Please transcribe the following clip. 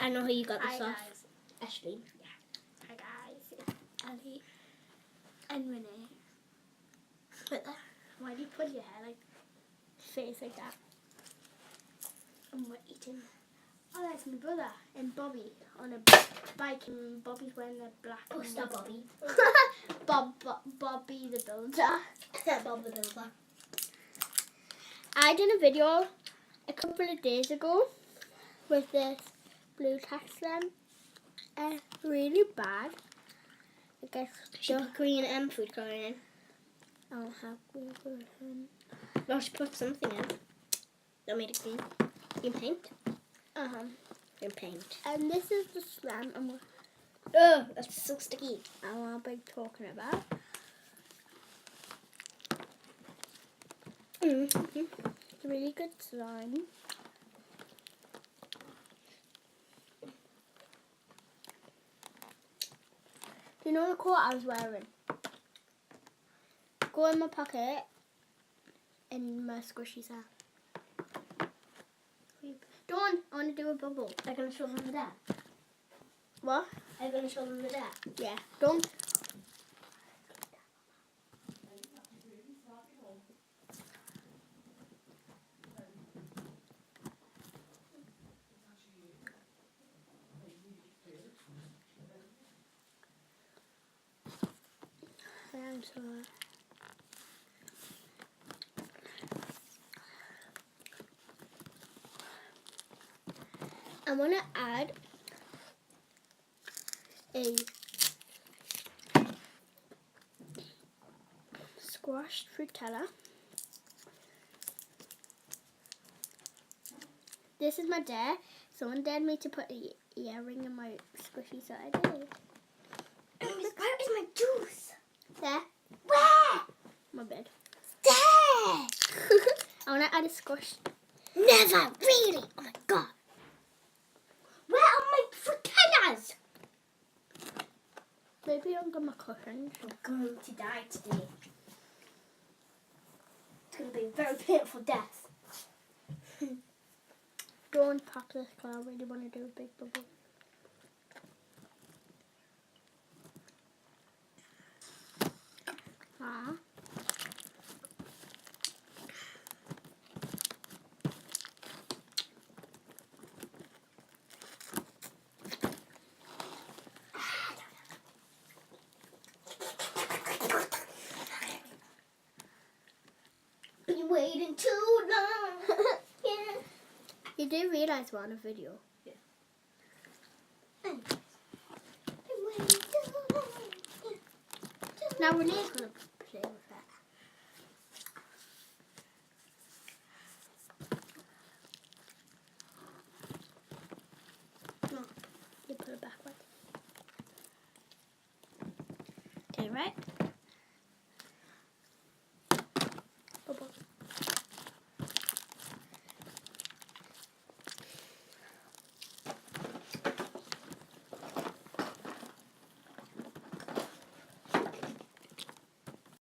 I know who you got Hi this off. guys. Ashley. Hi guys. It's Ellie and Renee. Right there. Why do you put your hair like face like that? And we're eating. Oh, that's my brother and Bobby on a bike, and Bobby's wearing the black. Poster Bobby. Bobby the Builder. Bob the Builder. I did a video a couple of days ago with this blue tax lamp. Really bad. I guess She put green food coloring in. I don't have green colour in. Well, she put something in. That made it green. Green paint. Green paint. And this is the slam Oh, that's so sticky. I want to be talking about. Mm-hmm. It's a really good slime. Do you know the coat I was wearing? Go in my pocket and my squishy set. Don't, I want to do a bubble. Are you going to show them the dad? What? Are you going to show them the dad? Yeah, don't. I'm sorry. I want to add a squashed Frutella. This is my dad. Someone dared me to put an earring in my squishy, so I did. Where is my juice? There. Where? My bed. There! I want to add a squash. Never! Really? Oh my god. Where are my frutellas? Maybe I'm going to cushions. I'm going to die today. It's going to be a very painful death. Don't pop this because I really want to do a big bubble. Ah. Been waiting too long. Yeah. You do realise we're on a video. Yeah. Been waiting too long. Now Renee's going to play with it. No, you put it backwards. Okay, right?